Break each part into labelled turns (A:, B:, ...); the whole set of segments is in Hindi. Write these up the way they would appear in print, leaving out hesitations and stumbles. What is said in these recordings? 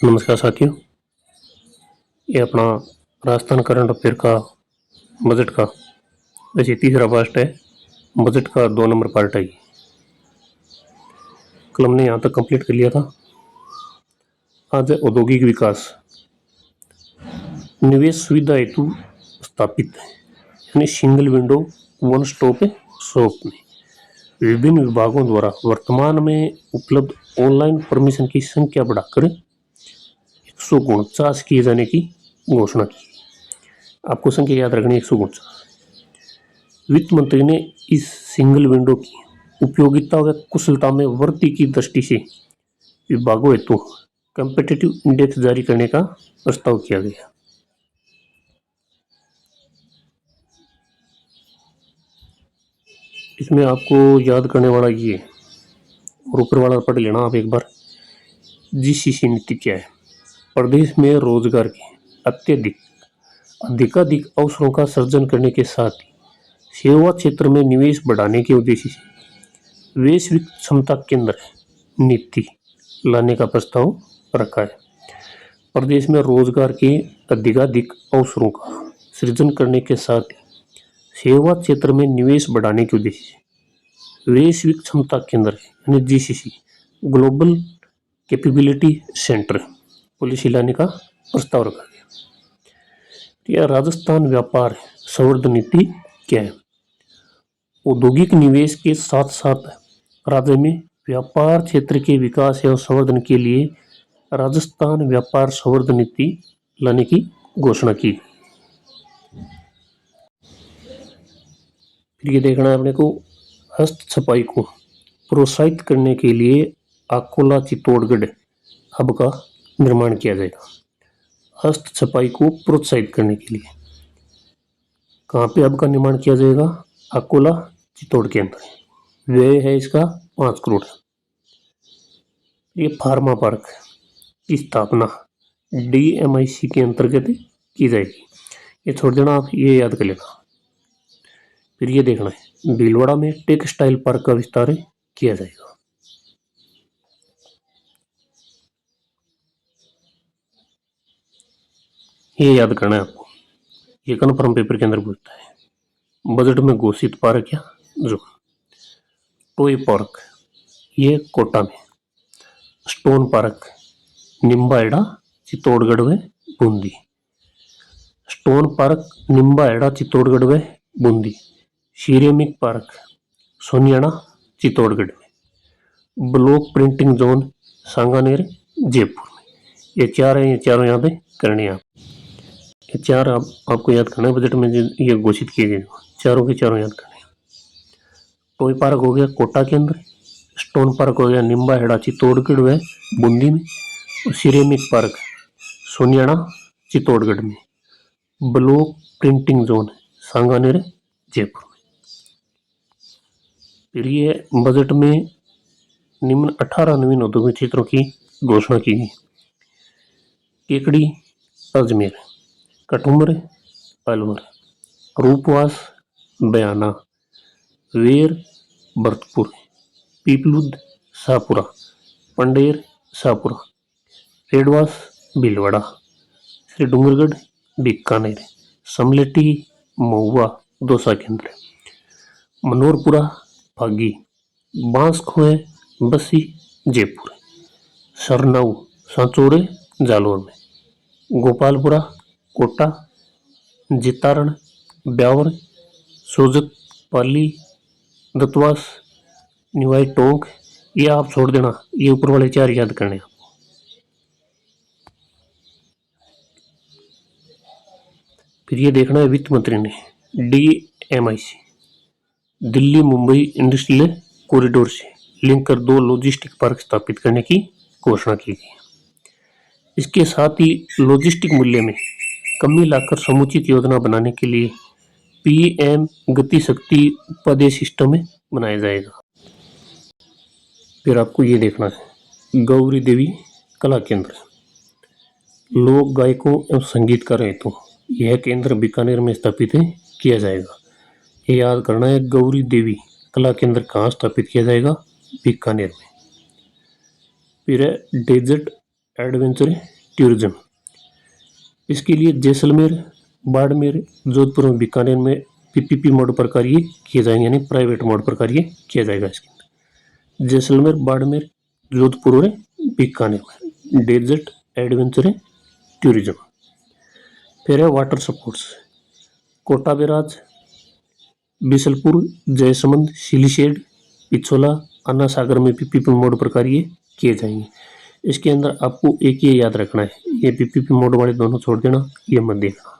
A: नमस्कार साथियों, ये अपना राजस्थान करंट अफेयर का बजट का वैसे तीसरा पार्ट है। बजट का 2 नंबर पार्ट है। कल हमने यहाँ तक कंप्लीट कर लिया था। आज है औद्योगिक विकास, निवेश सुविधा हेतु स्थापित यानी single window one stop shop में विभिन्न विभागों द्वारा वर्तमान में उपलब्ध ऑनलाइन परमिशन की संख्या बढ़ाकर 149 किए जाने की घोषणा की। आपको संख्या याद रखनी है, 149। वित्त मंत्री ने इस सिंगल विंडो की उपयोगिता व कुशलता में वृद्धि की दृष्टि से विभागों हेतु कॉम्पिटिटिव इंडेक्स जारी करने का प्रस्ताव किया गया। इसमें आपको याद करने वाला ये और ऊपर वाला पढ़ लेना आप एक बार। जीसीसी नीति क्या है? प्रदेश में रोजगार के अधिकाधिक अवसरों का सृजन करने के साथ ही सेवा क्षेत्र में निवेश बढ़ाने के उद्देश्य से वैश्विक क्षमता केंद्र नीति लाने का प्रस्ताव रखा है। प्रदेश में रोजगार के अधिकाधिक अवसरों का सृजन करने के साथ ही सेवा क्षेत्र में निवेश बढ़ाने के उद्देश्य से वैश्विक क्षमता केंद्र यानी GCC global capability centre policy लाने का प्रस्ताव रखा गया। यह राजस्थान व्यापार संवर्धन नीति क्या है? औद्योगिक निवेश के साथ साथ राज्य में व्यापार क्षेत्र के विकास एवं संवर्धन के लिए राजस्थान व्यापार संवर्धन नीति लाने की घोषणा की। फिर ये देखना है अपने को, हस्त छपाई को प्रोत्साहित करने के लिए अकोला चित्तौड़गढ़ हब का निर्माण किया जाएगा। हस्त छपाई को प्रोत्साहित करने के लिए कहाँ पे हब का निर्माण किया जाएगा? अकोला चित्तौड़ के अंदर। व्यय है इसका 5 करोड़। ये फार्मा पार्क की स्थापना DMIC के अंतर्गत की जाएगी। ये छोड़ देना आप, ये याद कर लेना। फिर ये देखना है, भीलवाड़ा में टेक्सटाइल पार्क का विस्तार किया जाएगा। ये याद करना है आपको, ये कन्फर्म पेपर के अंदर पूछता है। बजट में घोषित पार्क क्या? जो टॉय पार्क ये कोटा में, स्टोन पार्क निम्बाहेड़ा चित्तौड़गढ़ व बूंदी। स्टोन पार्क निम्बाहेड़ा चित्तौड़गढ़ व बूंदी। सिरेमिक पार्क सोनियाना चित्तौड़गढ़ में। Block printing zone Sanganer Jaipur में। ये चार है, ये चारों यहाँ पे करने हैं आप। ये चार आपको याद करना है। बजट में ये घोषित किए गए चारों के चारों याद करने हैं। टॉय पार्क हो गया कोटा के अंदर, स्टोन पार्क हो गया निम्बाहेड़ा चित्तौड़गढ़ व बूंदी में, और सिरेमिक पार्क सोनियाना चित्तौड़गढ़ में। Block printing zone Sanganer Jaipur में। फिर ये बजट में निम्न 18 नवीन औद्योगिक क्षेत्रों की घोषणा की गई। केकड़ी अजमेर, कठुमर अलवर, रूपवास बयाना, वेर भरतपुर, पीपलुद शाहपुरा, पंडेर शाहपुरा, रेडवास भीलवाड़ा, श्री डूंगरगढ़ बीकानेर, समलेटी महुआ दौसा केंद्र, मनोरपुरा फागी, बांसखोए बसी जयपुर, सरनाऊ सांचौड़े जालोर में, गोपालपुरा कोटा, जितारण ब्यावर, सोजत पाली, दतवास निवाई टोंक। ये आप छोड़ देना, ये ऊपर वाले चार याद करने हैं। फिर ये देखना है, वित्त मंत्री ने DMIC Delhi Mumbai industrial corridor से लिंक कर 2 लॉजिस्टिक पार्क स्थापित करने की घोषणा की गई। इसके साथ ही लॉजिस्टिक मूल्य में कमी लाकर समुचित योजना बनाने के लिए PM गति शक्ति उपादेय सिस्टम बनाया जाएगा। फिर आपको ये देखना है, गौरी देवी कला केंद्र लोक गायकों एवं संगीतकार हेतु यह केंद्र बीकानेर में स्थापित किया जाएगा। ये याद करना है, गौरी देवी कला केंद्र कहाँ स्थापित किया जाएगा? बीकानेर में। फिर है डेजर्ट एडवेंचर टूरिज्म। इसके लिए जैसलमेर, बाड़मेर, जोधपुर और बीकानेर में पीपीपी मोड पर कार्य किए जाएंगे, यानी प्राइवेट मोड पर कार्य किया जाएगा। इसके अंदर जैसलमेर, बाड़मेर, जोधपुर और बीकानेर में डेजर्ट एडवेंचर टूरिज्म। फिर है water sports, Kota barrage, Bisalpur, Jaisamand, Siliserh, Pichola, Ana Sagar में पीपीपी मोड पर कार्य किए जाएंगे। इसके अंदर आपको एक ये याद रखना है, ये पीपीपी मोड वाले दोनों छोड़ देना, ये मत देखना।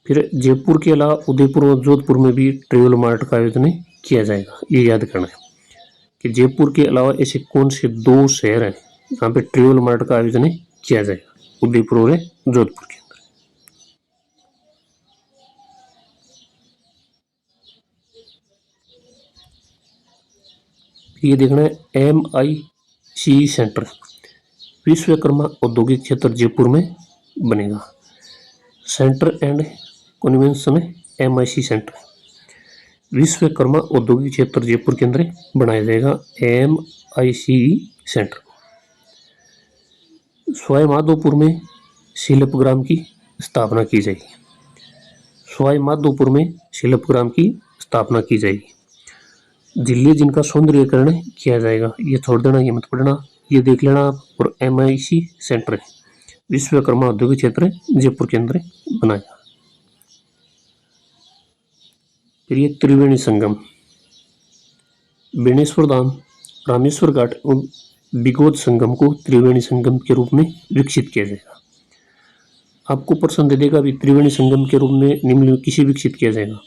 A: फिर जयपुर के अलावा उदयपुर और जोधपुर में भी ट्रेवल मार्ट का आयोजन किया जाएगा, ये याद करना है कि जयपुर के अलावा ऐसे कौन से 2 शहर हैं जहाँ पे ट्रेवल मार्ट का आयोजन किया जाएगा, उदयपुर और जोधपुर के अंदर। ये देखना है MICE सेंटर, विश्वकर्मा औद्योगिक क्षेत्र जयपुर में बनेगा। Centre and convention MIC centre, Vishwakarma औद्योगिक क्षेत्र जयपुर के अंदर बनाया जाएगा MICE सेंटर। सवाई माधोपुर में शिल्पग्राम की स्थापना की जाएगी, सवाई माधोपुर में शिल्पग्राम की स्थापना की जाएगी। झिल्ली जिनका सौंदर्यीकरण किया जाएगा, ये छोड़ देना, ये मत पढ़ना, ये देख लेना आप। और MIC सेंटर है, विश्वकर्मा औद्योगिक क्षेत्र जयपुर के अंदर बनाया। फिर ये त्रिवेणी संगम, बेणेश्वर धाम, रामेश्वर घाट और बिगोद संगम को त्रिवेणी संगम के रूप में विकसित किया जाएगा। आपको प्रश्न दे देगा, अभी त्रिवेणी संगम के रूप में निम्न में किसे विकसित किया जाएगा?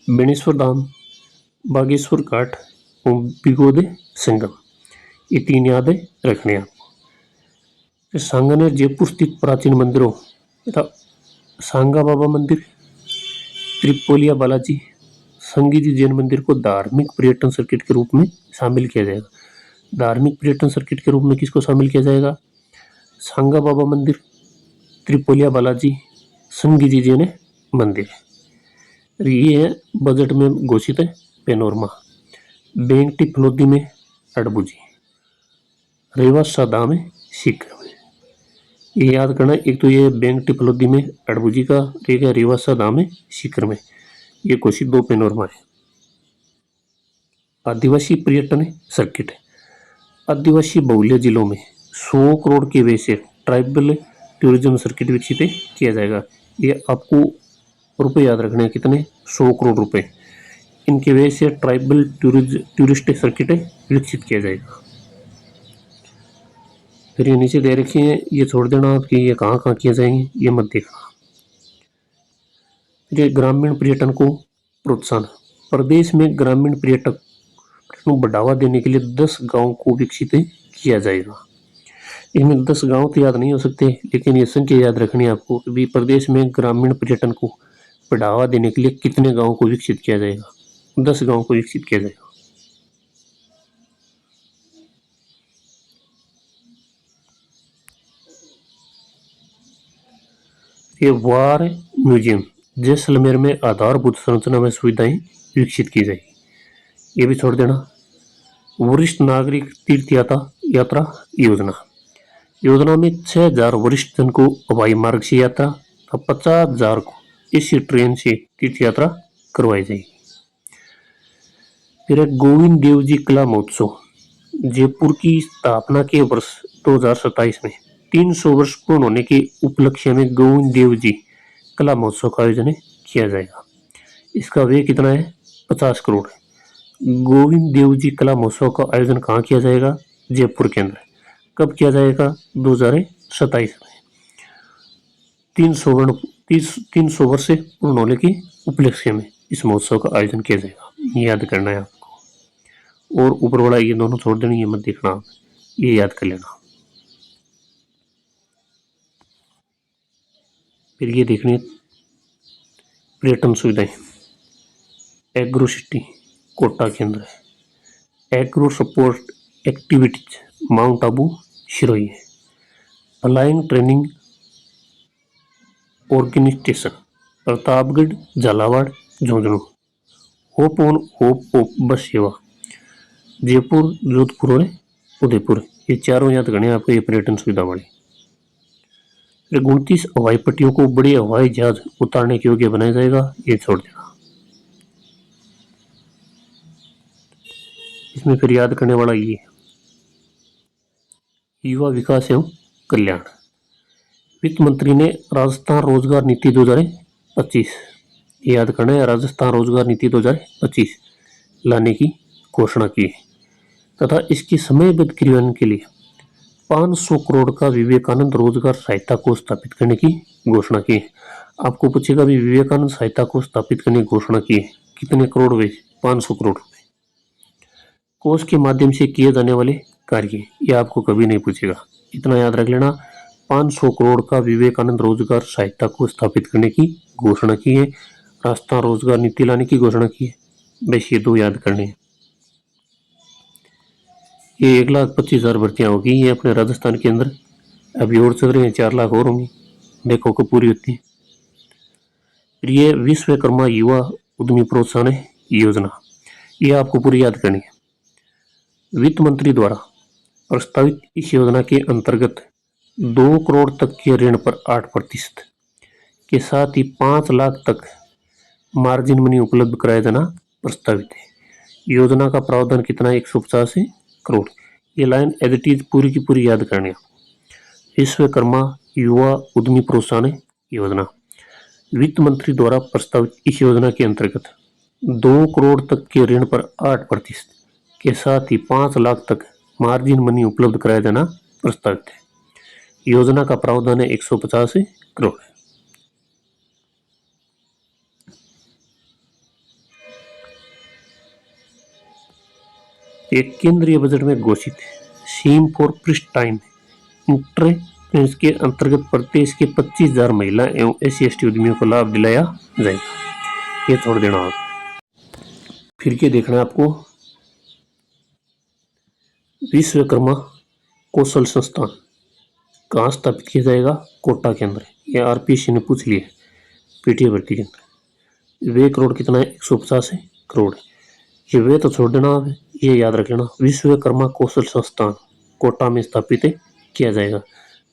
A: बेणेश्वर धाम, बागेश्वर घाट और बिगोद संगम, ये 3 याद रखने हैं आपको। सांगानेर जयपुर स्थित प्राचीन मंदिरों तथा सांगा बाबा मंदिर, त्रिपोलिया बालाजी, संगीजी जैन मंदिर को धार्मिक पर्यटन सर्किट के रूप में शामिल किया जाएगा। धार्मिक पर्यटन सर्किट के रूप में किसको शामिल किया जाएगा? सांगा बाबा मंदिर, त्रिपोलिया बालाजी, संगीजी जैन मंदिर। ये है बजट में घोषित है पेनोरमा। बेंगटी फलोदी में अड़बुजी, रेवासा धाम में सीकर में, ये याद करना। एक तो ये बेंगटी फलोदी में अड़बुजी का, एक है रेवासा धाम में सीकर में, ये घोषित 2 पेनोरमा है। आदिवासी पर्यटन सर्किट, आदिवासी बहुल्य जिलों में 100 करोड़ के व्यय से ट्राइबल टूरिज्म सर्किट विकसित किया जाएगा। ये आपको रुपए याद रखने हैं, कितने? 100 करोड़ रुपए। इनके व्यय से ट्राइबल टूरिस्ट सर्किट विकसित किया जाएगा। फिर ये नीचे दे रखे हैं, ये छोड़ देना आप कि ये कहाँ कहाँ किए जाएंगे, ये मत देखना। ये ग्रामीण पर्यटन को प्रोत्साहन, प्रदेश में ग्रामीण पर्यटक को बढ़ावा देने के लिए 10 गांव को विकसित किया जाएगा। इनमें 10 गांव तो याद नहीं हो सकते, लेकिन ये संख्या याद रखनी है आपको कि प्रदेश में ग्रामीण पर्यटन को बढ़ावा देने के लिए कितने गांव को विकसित किया जाएगा? 10 गांव को विकसित किया जाएगा। ये वार म्यूजियम, जैसलमेर में आधारभूत संरचना में सुविधाएं विकसित की जाएगी, ये भी छोड़ देना। वरिष्ठ नागरिक तीर्थ यात्रा योजना, योजना में 6000 वरिष्ठ जन को हवाई मार्ग से यात्रा और 50,000 को इसी ट्रेन से तीर्थ यात्रा करवाई जाएगी। फिर गोविंद देव जी कला महोत्सव, जयपुर की स्थापना के वर्ष 2027 में 300 वर्ष पूर्ण होने के उपलक्ष्य में गोविंद देव जी कला महोत्सव का आयोजन किया जाएगा। इसका व्यय कितना है? 50 करोड़। गोविंद देव जी कला महोत्सव का आयोजन कहाँ किया जाएगा? जयपुर के अंदर। कब किया जाएगा? 2027 में। 300 वर्ष पूर्ण होने के उपलक्ष्य में इस महोत्सव का आयोजन किया जाएगा, याद करना है आपको। और ऊपर वाला ये दोनों छोड़ देना, ये मत देखना आप, ये याद कर लेना। फिर ये देखने पर्यटन सुविधाएं, एग्रो सिटी कोटा के अंदर है, agro support activities Mount Abu Sirohi है, flying training organisation Pratapgarh Jhalawar Jhunjhunu, hop on hop off bus सेवा जयपुर जोधपुर और उदयपुर, ये चारों याद करने आपको ये पर्यटन सुविधा वाले। फिर 29 हवाई पट्टियों को बड़े हवाई जहाज उतारने के योग्य बनाया जाएगा, ये छोड़ देना। इसमें फिर याद करने वाला ये युवा विकास एवं कल्याण। वित्त मंत्री ने राजस्थान रोजगार नीति 2025, याद करना है, राजस्थान रोजगार नीति 2025 लाने की घोषणा की तथा इसकी समयबद्ध क्रियान्वयन के लिए 500 करोड़ का विवेकानंद रोजगार सहायता कोष स्थापित करने की घोषणा की। आपको पूछेगा भी विवेकानंद सहायता कोष स्थापित करने की घोषणा की, कितने करोड़ हुए? 500 करोड़ रुपए। कोष के माध्यम से किए जाने वाले कार्य, यह आपको कभी नहीं पूछेगा, इतना याद रख लेना। 500 करोड़ का विवेकानंद रोजगार सहायता कोष स्थापित करने की घोषणा की है, राजस्थान रोजगार नीति लाने की घोषणा की है। बस ये दो याद करने हैं। ये 1,25,000 भर्तियां होगी ये अपने राजस्थान के अंदर, अभी और चल रही हैं, 4 लाख और होंगी, देखो कब पूरी होती है। फिर ये विश्वकर्मा युवा उद्यमी प्रोत्साहन योजना, ये आपको पूरी याद करनी है। वित्त मंत्री द्वारा प्रस्तावित इस योजना के अंतर्गत 2 करोड़ तक के ऋण पर 8% के साथ ही 5 लाख तक मार्जिन मनी उपलब्ध कराया जाना प्रस्तावित है। योजना का प्रावधान कितना है? 150 करोड़। ये लाइन एज इट इज पूरी की पूरी याद करनी है। विश्वकर्मा युवा उद्यमी प्रोत्साहन योजना, वित्त मंत्री द्वारा प्रस्तावित इस योजना के अंतर्गत 2 करोड़ तक के ऋण पर 8% के साथ ही 5 लाख तक मार्जिन मनी उपलब्ध कराया जाना प्रस्तावित है। योजना का प्रावधान है 150 करोड़। एक केंद्रीय बजट में घोषित स्कीम फॉर प्रिस्टाइन इंटरप्रेन्योर्स के अंतर्गत प्रदेश के 25,000 महिला एवं SC/ST उद्यमियों को लाभ दिलाया जाएगा, ये छोड़ देना आप। फिर क्या देखना है आपको? विश्वकर्मा कौशल संस्थान कहाँ स्थापित किया जाएगा? कोटा के अंदर। ये RPSC ने पूछ लिया PTE भर्ती के अंदर। वे करोड़ कितना है? 150 करोड़। ये वे तो छोड़ देना आप, ये याद रख लेना। विश्वकर्मा कौशल संस्थान कोटा में स्थापित किया जाएगा,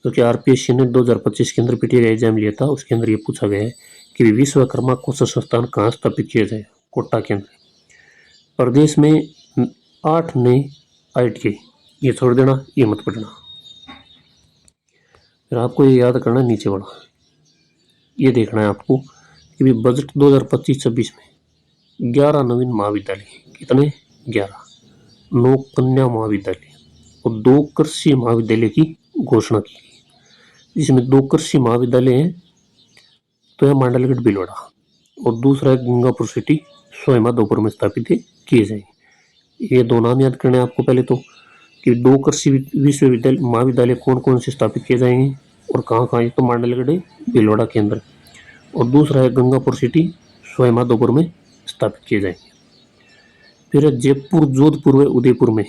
A: क्योंकि RPSC ने 2025 के अंदर PTE का एग्जाम लिया था, उसके अंदर ये पूछा गया है कि विश्वकर्मा कौशल संस्थान कहाँ स्थापित किया जाएगा? कोटा के अंदर। प्रदेश में 8 नए ITI, ये छोड़ देना, ये मत पढ़ना। फिर आपको ये याद करना नीचे वाला, ये देखना है आपको कि बजट 2025-26 में 11 नवीन महाविद्यालय, कितने? 11 9 कन्या महाविद्यालय और 2 कृषि महाविद्यालय की घोषणा की गई, जिसमें 2 कृषि महाविद्यालय हैं तो है मांडलगढ़ भीलवाड़ा और दूसरा है गंगापुर सिटी सोयमाधोपुर में स्थापित किए जाएंगे। ये दो नाम याद करने हैं आपको पहले तो, कि 2 कृषि विश्वविद्यालय महाविद्यालय कौन कौन से स्थापित किए जाएंगे और कहाँ कहाँ, तो मांडलगढ़ भीलवाड़ा के अंदर, और दूसरा है गंगापुर सिटी सोयमाधोपुर में स्थापित किए जाएंगे। फिर जयपुर, जोधपुर व उदयपुर में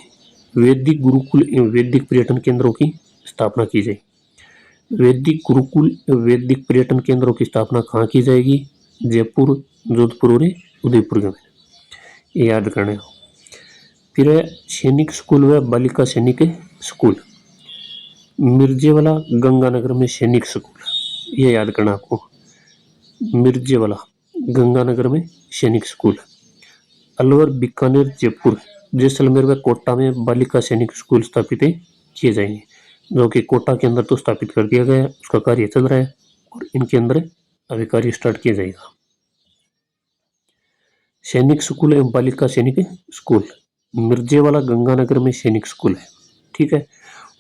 A: वैदिक गुरुकुल एवं वैदिक पर्यटन केंद्रों की स्थापना की जाएगी। वैदिक गुरुकुल एवं वैदिक पर्यटन केंद्रों की स्थापना कहाँ की जाएगी? जयपुर, जोधपुर और उदयपुर में, ये याद करना है। फिर है सैनिक स्कूल व बालिका सैनिक स्कूल, मिर्जेवाला गंगानगर में सैनिक स्कूल, ये याद करना आपको। मिर्जेवाला गंगानगर में सैनिक स्कूल। अलवर, बीकानेर, जयपुर, जैसलमेर व कोटा में बालिका सैनिक स्कूल स्थापित किए जाएंगे, जो कि कोटा के अंदर तो स्थापित कर दिया गया है, उसका कार्य चल रहा है और इनके अंदर अभी कार्य स्टार्ट किया जाएगा। सैनिक स्कूल एवं बालिका सैनिक स्कूल, मिर्जेवाला गंगानगर में सैनिक स्कूल है, ठीक है।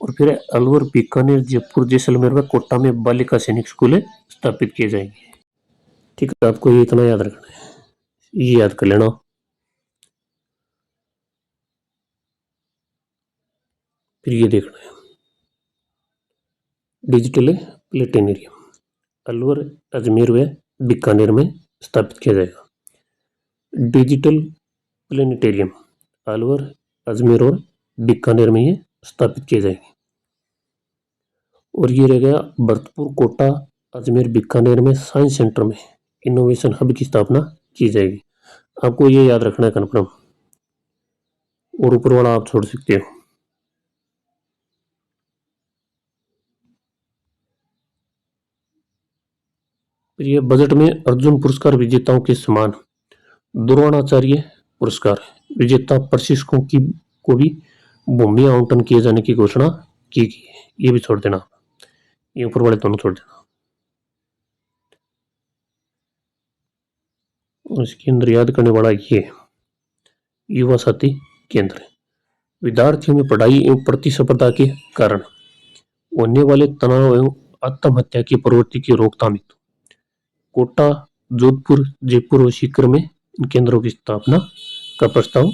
A: और फिर अलवर, बीकानेर, जयपुर, जैसलमेर व कोटा में बालिका सैनिक स्कूल स्थापित किए जाएंगे, ठीक है। आपको ये इतना याद रखना है, ये याद कर लेना। फिर ये देखना है डिजिटल प्लेनेटेरियम, अलवर, अजमेर व बीकानेर में स्थापित किया जाएगा। डिजिटल प्लेनेटेरियम अलवर, अजमेर और बीकानेर में ये स्थापित किए जाएंगे। और ये रह गया भरतपुर, कोटा, अजमेर, बीकानेर में साइंस सेंटर में इनोवेशन हब की स्थापना की जाएगी। आपको ये याद रखना है कन्फर्म, और ऊपर वाला आप छोड़ सकते हो। फिर ये बजट में अर्जुन पुरस्कार विजेताओं के समान द्रोणाचार्य पुरस्कार विजेता प्रशिक्षकों की को भी भूमि आवंटन किए जाने की घोषणा की गई है। ये भी छोड़ देना, ये ऊपर वाले दोनों छोड़ देना। इसके अंदर याद करने वाला ये युवा साथी केंद्र विद्यार्थियों में पढ़ाई एवं प्रतिस्पर्धा के कारण होने वाले तनाव एवं आत्महत्या की प्रवृत्ति की रोकथाम हेतु कोटा, जोधपुर, जयपुर और सीकर में इन केंद्रों की स्थापना का प्रस्ताव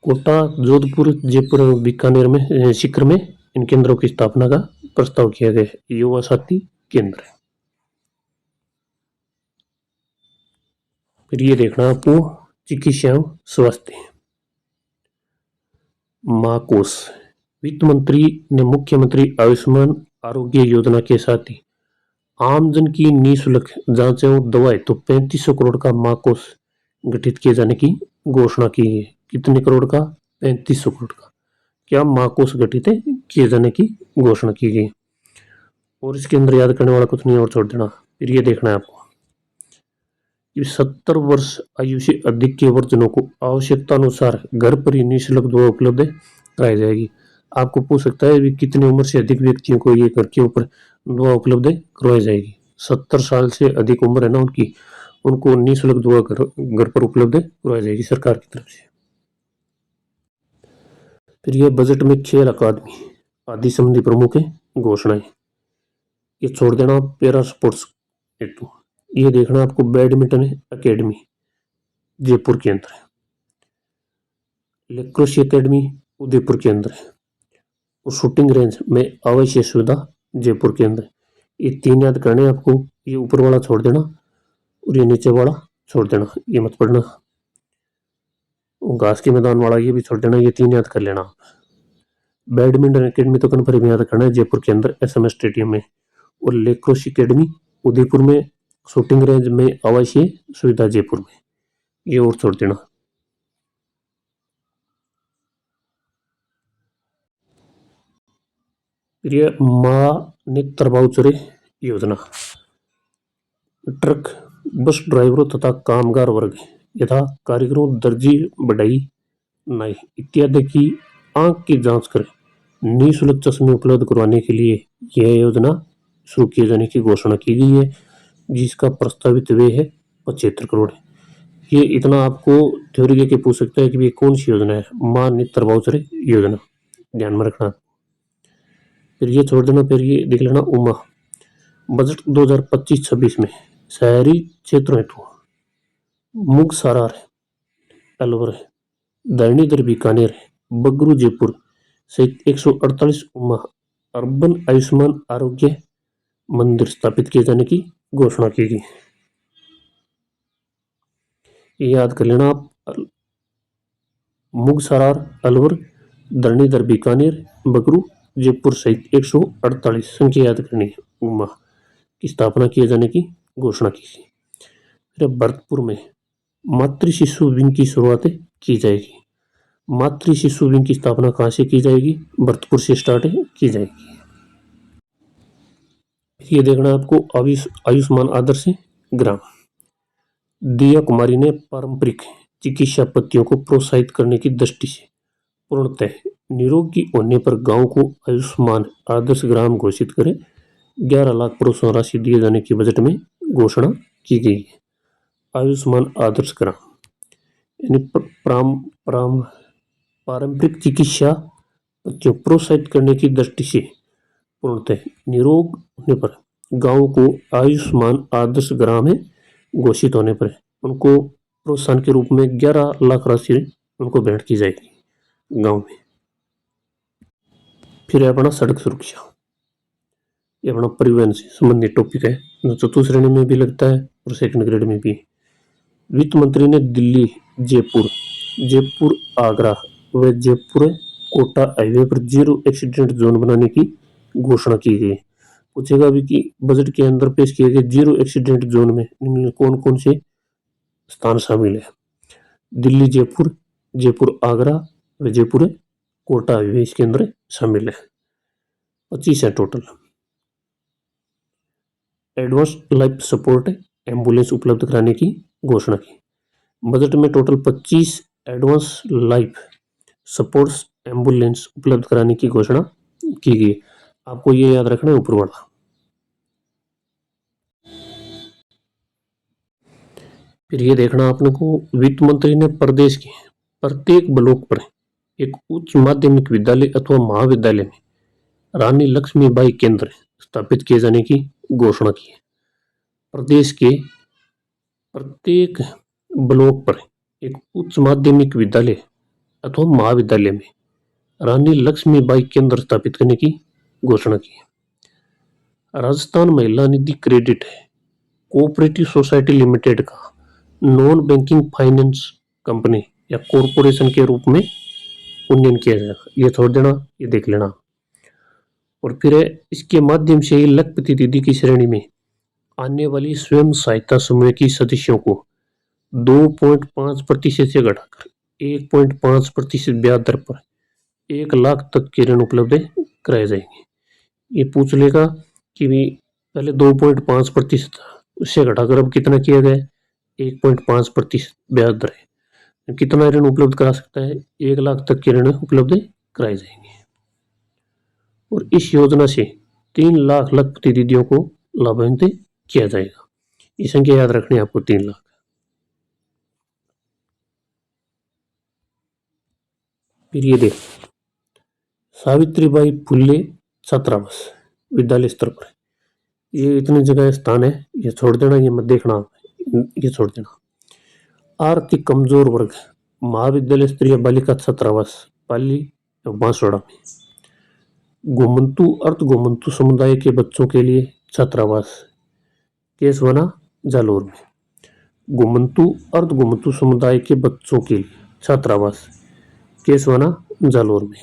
A: कोटा, जोधपुर, जयपुर और बीकानेर में सीकर में इन केंद्रों की स्थापना का प्रस्ताव किया गया है। युवा साथी केंद्र। फिर ये देखना आपको चिकित्सा एवं स्वास्थ्य महाकोष वित्त मंत्री ने मुख्यमंत्री आयुष्मान आरोग्य योजना के साथ ही आमजन की निःशुल्क जांच एवं दवा हेतु 3500 करोड़ का महाकोष गठित किए जाने की घोषणा की है। कितने करोड़ का? 3500 करोड़ का क्या महाकोष गठित है किए जाने की घोषणा की गई। और इसके अंदर याद करने वाला कुछ नहीं और छोड़ देना। फिर ये देखना है आपको 70 वर्ष आयु से अधिक के वर्जनों को आवश्यकता अनुसार घर पर ही निःशुल्क दवा उपलब्ध कराई जाएगी। आपको पूछ सकता है कितनी उम्र से अधिक व्यक्तियों को ये घर के ऊपर दवा उपलब्ध करवाई जाएगी। 70 साल से अधिक उम्र है ना उनकी, उनको निःशुल्क दवा घर पर उपलब्ध करवाई जाएगी सरकार की तरफ से। फिर यह बजट में खेल अकादमी आदि संबंधी प्रमुख घोषणाएं, ये छोड़ देना पैरा स्पोर्ट्स हेतु। ये देखना आपको बैडमिंटन एकेडमी जयपुर के अंदर है, लेक्रोसी एकेडमी उदयपुर के अंदर है और शूटिंग रेंज में आवश्यक सुविधा जयपुर के अंदर। ये तीन याद करने आपको, ये ऊपर वाला छोड़ देना और ये नीचे वाला छोड़ देना, ये मत पढ़ना। घास के मैदान वाला ये भी छोड़ देना, ये तीन याद कर लेना। बैडमिंटन एकेडमी तो कन्फर्म याद करना है जयपुर के अंदर SMS स्टेडियम में, और लेक्रोसी एकेडमी उदयपुर में, शूटिंग रेंज में आवासीय सुविधा जयपुर में, ये और छोड़ देना। फिर ये माँ नेत्र बाउचरे योजना ट्रक बस ड्राइवरों तथा कामगार वर्ग यथा कारीगरों, दर्जी, बढ़ई, नाई इत्यादि की आंख की जांच कर निःशुल्क चश्मे उपलब्ध करवाने के लिए यह योजना शुरू किए जाने की घोषणा की गई है, जिसका प्रस्तावित व्यय है 75 करोड़। ये इतना आपको थ्योरी देके पूछ सकता है कि ये कौन सी योजना है, माँ नेत्र बाउचरे योजना, ध्यान में रखना। फिर ये छोड़ देना। फिर ये देख लेना उमा बजट 2025-26 में शहरी क्षेत्रों हेतु मुगसरार, अलवर, धरणीधर बीकानेर, बगरू जयपुर सहित 148 उमा अर्बन आयुष्मान आरोग्य मंदिर स्थापित किए जाने की घोषणा की गई। याद कर लेना आप, मुगसरार, अलवर, धरणीधर बीकानेर, बगरू जयपुर सहित 148 संख्या याद करनी है, उमा की स्थापना किए जाने की घोषणा की गई। फिर भरतपुर में मातृ शिशु विंग की शुरुआत की जाएगी। मातृ शिशु विंग की स्थापना कहाँ से की जाएगी? भरतपुर से स्टार्ट की जाएगी। ये देखना आपको आयुष्मान आदर्श ग्राम। दिया कुमारी ने पारंपरिक चिकित्सा पद्धतियों को प्रोत्साहित करने की दृष्टि से पूर्णतः निरोगी होने पर गांव को आयुष्मान आदर्श ग्राम घोषित करे 11 लाख प्रोत्साहन राशि दिए जाने की बजट में घोषणा की गई है। आयुष्मान आदर्श ग्राम यानी पारंपरिक चिकित्सा पद्धतियों प्रोत्साहित करने की दृष्टि से पूर्णतः निरोग होने पर गांव को आयुष्मान आदर्श ग्राम घोषित होने पर उनको प्रोत्साहन के रूप में 11 लाख राशि उनको भेंट की जाएगी गांव में। फिर है अपना सड़क सुरक्षा, ये अपना परिवहन से संबंधित टॉपिक है, जो चतुर्थ श्रेणी में भी लगता है और सेकंड ग्रेड में भी। वित्त मंत्री ने दिल्ली, जयपुर, आगरा व जयपुर कोटा हाईवे पर 0 एक्सीडेंट जोन बनाने की घोषणा की गई। पूछेगा भी कि बजट के अंदर पेश किए गए 0 एक्सीडेंट जोन में कौन कौन से स्थान शामिल है? दिल्ली, जयपुर, आगरा व जयपुर कोटा हाईवे इसके अंदर शामिल है। 25 है total. Advance life support ambulance उपलब्ध कराने की घोषणा की। बजट में total 25 advance life supports ambulance उपलब्ध कराने की घोषणा की गई। आपको ये याद रखना है ऊपर वाला। फिर ये देखना आपने को, वित्त मंत्री ने प्रदेश के प्रत्येक ब्लॉक पर एक उच्च माध्यमिक विद्यालय अथवा महाविद्यालय में रानी लक्ष्मीबाई केंद्र स्थापित किए जाने की घोषणा की है। प्रदेश के प्रत्येक ब्लॉक पर एक उच्च माध्यमिक विद्यालय अथवा महाविद्यालय में रानी लक्ष्मीबाई केंद्र स्थापित करने की घोषणा की है। राजस्थान महिला निधि क्रेडिट कोऑपरेटिव सोसाइटी लिमिटेड का नॉन बैंकिंग फाइनेंस कंपनी या कॉरपोरेशन के रूप में उन्नयन किया जाएगा। ये छोड़ देना, ये देख लेना। और फिर इसके माध्यम से लखपति दीदी की श्रेणी में आने वाली स्वयं सहायता समूह की सदस्यों को 2.5% से घटाकर 1.5% ब्याज दर पर 1 लाख तक के ऋण उपलब्ध कराए जाएंगे। ये पूछ लेगा कि भी पहले 2.5% उससे घटाकर अब कितना किया गया, 1.5% ब्याज दर है। कितना ऋण उपलब्ध करा सकता है, 1 लाख तक के ऋण उपलब्ध कराए जाएंगे। और इस योजना से 3 लाख लखपति दीदियों को लाभान्वित किया जाएगा। ये संख्या याद रखनी है आपको, 3 लाख। फिर ये देख, सावित्रीबाई फुले छात्रावास विद्यालय स्तर पर, ये इतनी जगह स्थान है, ये छोड़ देना, ये मत देखना आप, ये छोड़ देना। आर्थिक कमजोर वर्ग महाविद्यालय स्तरीय बालिका छात्रावास पाली बांसवाड़ा में। गोमंतु अर्ध गोमंतु समुदाय के बच्चों के लिए छात्रावास केसवना जालोर में। गोमंतु अर्ध गोमंतु समुदाय के बच्चों के लिए छात्रावास केसवना जालोर में।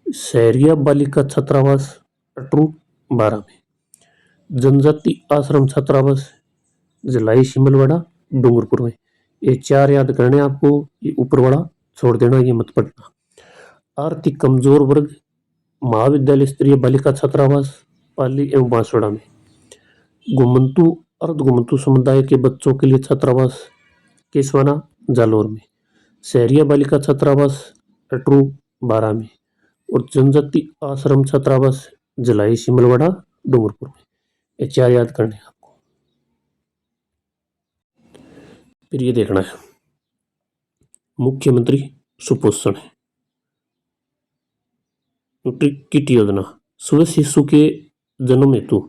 A: शहरिया बालिका छात्रावास अटरू 12 में। जनजाति आश्रम छात्रावास जलाई सिमलवाड़ा डूंगरपुर में। ये 4 याद करने आपको, ये ऊपर वाला छोड़ देना, ये मत पढ़ना। आर्थिक कमजोर वर्ग महाविद्यालय स्तरीय बालिका छात्रावास पाली एवं बांसवाड़ा में। गोमंतु अर्ध गोमंतु समुदाय के बच्चों के लिए छात्रावास केसवाना जालोर में। शहरिया बालिका छात्रावास अटरू 12 में। और जनजाति आश्रम छात्रावास जलाई सिमलवाड़ा डूंगरपुर में। ये 4 याद करने हैं आपको। फिर ये देखना है, मुख्यमंत्री सुपोषण किट योजना सुबह शिशु के जन्म हेतु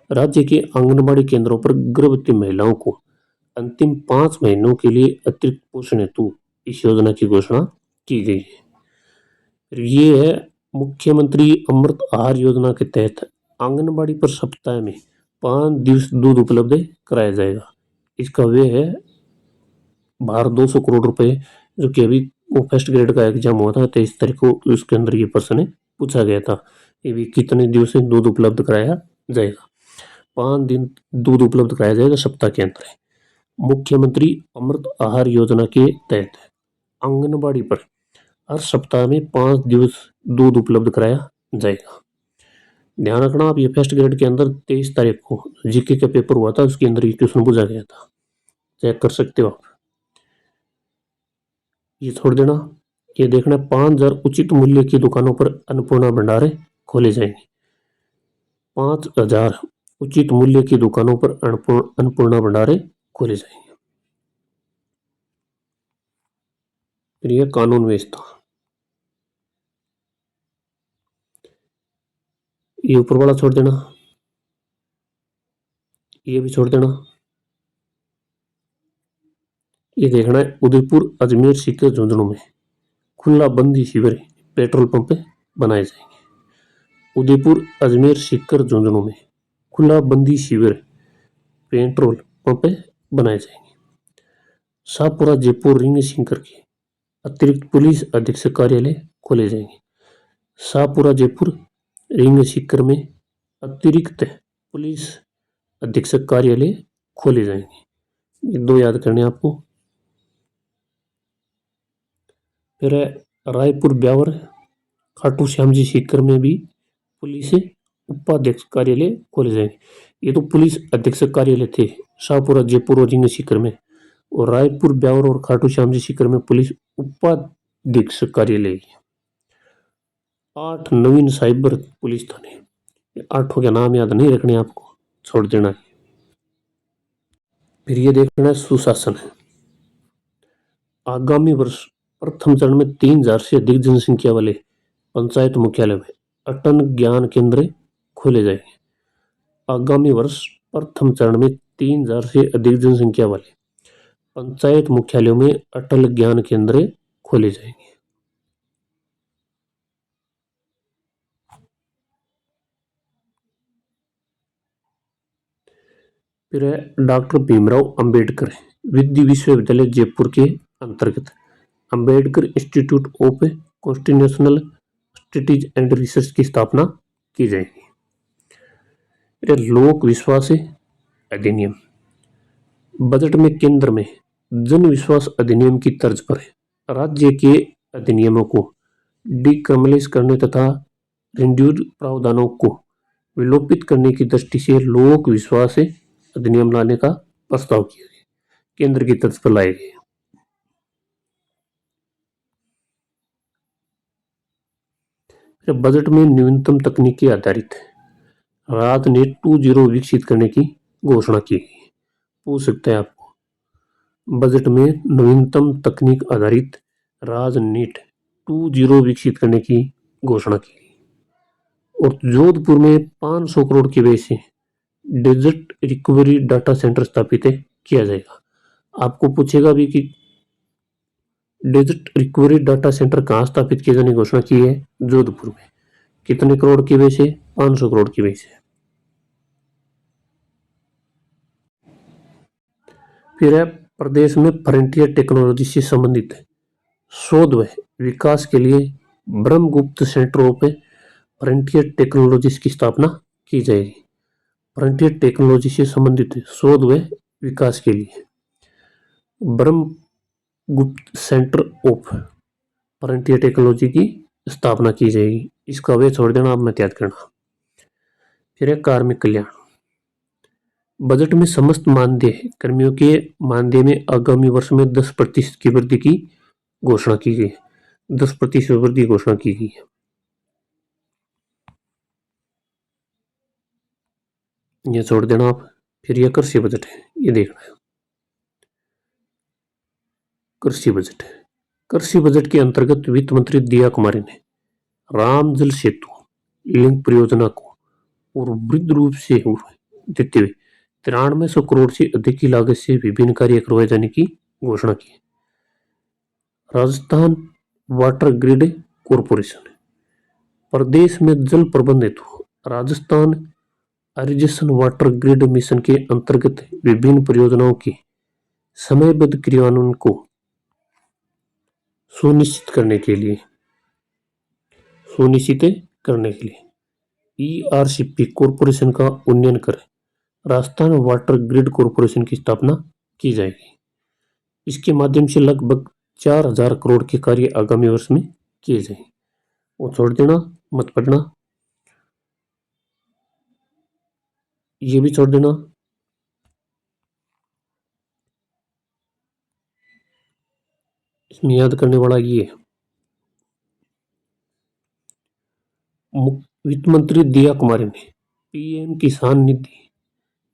A: राज्य के आंगनबाड़ी केंद्रों पर गर्भवती महिलाओं को अंतिम 5 महीनों के लिए अतिरिक्त पोषण हेतु इस योजना की घोषणा की गई है। ये है मुख्यमंत्री अमृत आहार योजना के तहत आंगनबाड़ी पर सप्ताह में 5 दिवस दूध उपलब्ध कराया जाएगा। इसका व्यय है 200 करोड़ रुपए, जो कि अभी वो फर्स्ट ग्रेड का एग्जाम हुआ था 23 तारीख को, उसके अंदर ये प्रश्न पूछा गया था। ये भी कितने दिवस से दूध उपलब्ध कराया जाएगा, 5 दिन दूध उपलब्ध कराया जाएगा सप्ताह के अंदर। मुख्यमंत्री अमृत आहार योजना के तहत आंगनबाड़ी पर हर सप्ताह में 5 दिवस दूध उपलब्ध कराया जाएगा। ध्यान रखना आप, ये फर्स्ट ग्रेड के अंदर 23 तारीख को जीके का पेपर हुआ था, उसके अंदर ये क्वेश्चन पूछा गया था, चेक कर सकते हो आप। ये छोड़ देना, ये देखना 5000 उचित मूल्य की दुकानों पर अन्नपूर्णा भंडार खोले जाएंगे। 5000 उचित मूल्य की दुकानों पर अन्नपूर्णा भंडार खोले जाएंगे। फिर यह कानून व्यवस्था, ये ऊपर वाला छोड़ देना, ये भी छोड़ देना। ये देखना है, उदयपुर अजमेर सीकर झुंझुनू में खुला बंदी शिविर पेट्रोल पंप बनाए जाएंगे। उदयपुर अजमेर सीकर झुंझुनू में खुला बंदी शिविर पेट्रोल पंप बनाए जाएंगे। शाहपुरा जयपुर रिंग सीकर के अतिरिक्त पुलिस अधीक्षक कार्यालय खोले जाएंगे। शाहपुरा जयपुर रिंग सीकर में अतिरिक्त पुलिस अधीक्षक कार्यालय खोले जाएंगे। ये 2 याद करने आपको। फिर रायपुर ब्यावर खाटू श्याम जी सीकर में भी पुलिस उपाध्यक्ष कार्यालय खोले जाएंगे। ये तो पुलिस अधीक्षक कार्यालय थे शाहपुरा, जयपुर और रीवा सीकर में, और रायपुर, ब्यावर और खाटू श्याम जी सीकर में पुलिस उपाधीक्षक कार्यालय। 8 नवीन साइबर पुलिस थाने। 8 के नाम याद नहीं रखने आपको, छोड़ देना है। फिर ये देखना है सुशासन है। आगामी वर्ष प्रथम चरण में 3000 से अधिक जनसंख्या वाले पंचायत मुख्यालय में अटल ज्ञान केंद्र खोले जाएंगे। आगामी वर्ष प्रथम चरण में 3000 से अधिक जनसंख्या वाले पंचायत मुख्यालयों में अटल ज्ञान केंद्र खोले जाएंगे। फिर है डॉक्टर भीमराव अंबेडकर विधि विश्वविद्यालय जयपुर के अंतर्गत Ambedkar institute of constitutional studies and research की स्थापना की जाएगी। फिर लोक विश्वास अधिनियम। बजट में केंद्र में जन विश्वास अधिनियम की तर्ज पर राज्य के अधिनियमों को डिक्रिमिनलाइज करने तथा रिड्यूस्ड प्रावधानों को विलोपित करने की दृष्टि से लोक विश्वास अधिनियम लाने का प्रस्ताव किया गया, केंद्र की तर्ज पर लाए गए। फिर बजट में न्यूनतम तकनीकी आधारित राजनेट 2.0 विकसित करने की घोषणा की गई। पूछ सकते हैं आपको, बजट में न्यूनतम तकनीक आधारित राजनेट 2.0 विकसित करने की घोषणा की गई। और जोधपुर में 500 करोड़ के व्यय से डेजर्ट रिकवरी डाटा सेंटर स्थापित किया जाएगा। आपको पूछेगा भी कि डेजर्ट रिकवरी डाटा सेंटर कहाँ स्थापित किए जाने की घोषणा की है? जोधपुर में। कितने करोड़ की व्यय से? 500 करोड़ की व्यय से। फिर है प्रदेश में फ्रंटियर टेक्नोलॉजी से संबंधित शोध व विकास के लिए Brahmagupta centre of frontier technologies की स्थापना की जाएगी। फ्रंटियर टेक्नोलॉजी से संबंधित शोध व विकास के लिए Brahmagupta centre of frontier technology की स्थापना की जाएगी। इसका वे छोड़ देना, आप मत याद करना। फिर है कार्मिक कल्याण। बजट में समस्त मानदेय कर्मियों के मानदेय में आगामी वर्ष में 10% की वृद्धि की घोषणा की गई। 10% वृद्धि घोषणा की गई है। ये छोड़ देना आप। फिर यह कृषि बजट है, ये देखना है। कृषि बजट। कृषि बजट के अंतर्गत वित्त मंत्री दिया कुमारी ने राम जल सेतु लिंक परियोजना को और वृद्ध रूप से देते हुए 9300 करोड़ से अधिक की लागत से विभिन्न कार्य करवाए जाने की घोषणा की। Rajasthan water grid corporation. प्रदेश में जल प्रबंध हेतु Rajasthan irrigation water grid mission के अंतर्गत विभिन्न परियोजनाओं के समयबद्ध क्रियान्वयन को सुनिश्चित करने के लिए ईआरसीपी कॉरपोरेशन का उन्नयन कर राजस्थान वाटर ग्रिड कॉरपोरेशन की स्थापना की जाएगी। इसके माध्यम से लगभग 4000 करोड़ के कार्य आगामी वर्ष में किए जाएंगे। वो छोड़ देना, मत पढ़ना, ये भी छोड़ देना। इसमें याद करने वाला ये है, वित्त मंत्री दिया कुमारी ने पीएम किसान निधि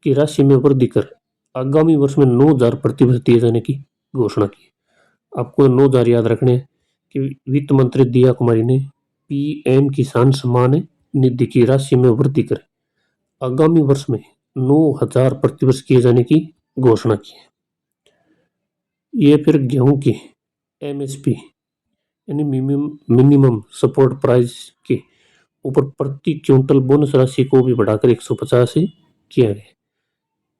A: की राशि में वृद्धि कर आगामी वर्ष में 9000 प्रतिवर्ष दिए जाने की घोषणा की। आपको 9000 याद रखने हैं कि वित्त मंत्री दिया कुमारी ने पीएम किसान सम्मान निधि की राशि में वृद्धि कर आगामी वर्ष में 9000 प्रतिवर्ष किए जाने की घोषणा की है। ये फिर गेहूं की एमएसपी यानी मिनिमम सपोर्ट प्राइस के ऊपर प्रति क्विंटल बोनस राशि को भी बढ़ाकर 150 किया गया।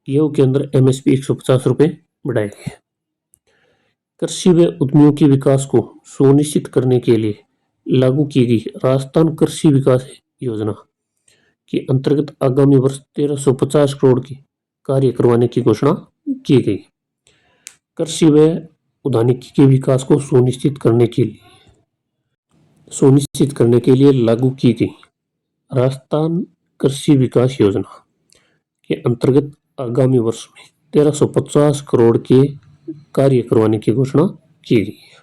A: गेहूं के अंदर एमएसपी 150 रुपये बढ़ाए गए। कृषि व उद्यमियों के विकास को सुनिश्चित करने के लिए लागू की गई राजस्थान कृषि विकास योजना के अंतर्गत आगामी वर्ष 1350 करोड़ के कार्य करवाने की घोषणा की गई। कृषि व उद्यानिकी के विकास को सुनिश्चित करने के लिए लागू की गई राजस्थान कृषि विकास योजना के अंतर्गत आगामी वर्ष में 1350 करोड़ के कार्य करवाने की घोषणा की गई है।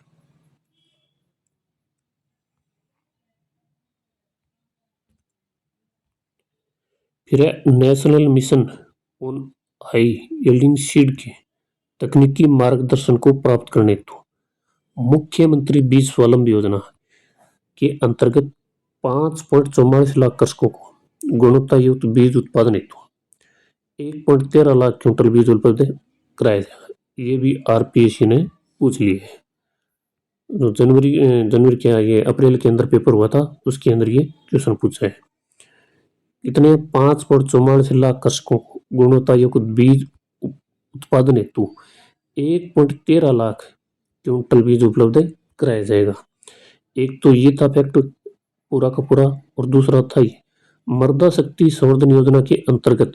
A: फिर है national mission on high yielding seed के तकनीकी मार्गदर्शन को प्राप्त करने हेतु मुख्यमंत्री बीज स्वावलंबी योजना के अंतर्गत 5.44 लाख कृषकों को गुणवत्ता युक्त बीज उत्पादन हेतु 1.13 लाख क्विंटल बीज उपलब्ध कराया जाएगा। ये भी आरपीएससी ने पूछ लिया है। जो जनवरी क्या ये अप्रैल के अंदर पेपर हुआ था, उसके अंदर ये क्वेश्चन पूछा है। इतने 5.44 लाख कृषकों को गुणवत्ता युक्त बीज उत्पादन हेतु 1.13 लाख क्विंटल बीज उपलब्ध कराया जाएगा। एक तो ये था फैक्ट पूरा का पूरा, और दूसरा था ये मृदा शक्ति संवर्धन योजना के अंतर्गत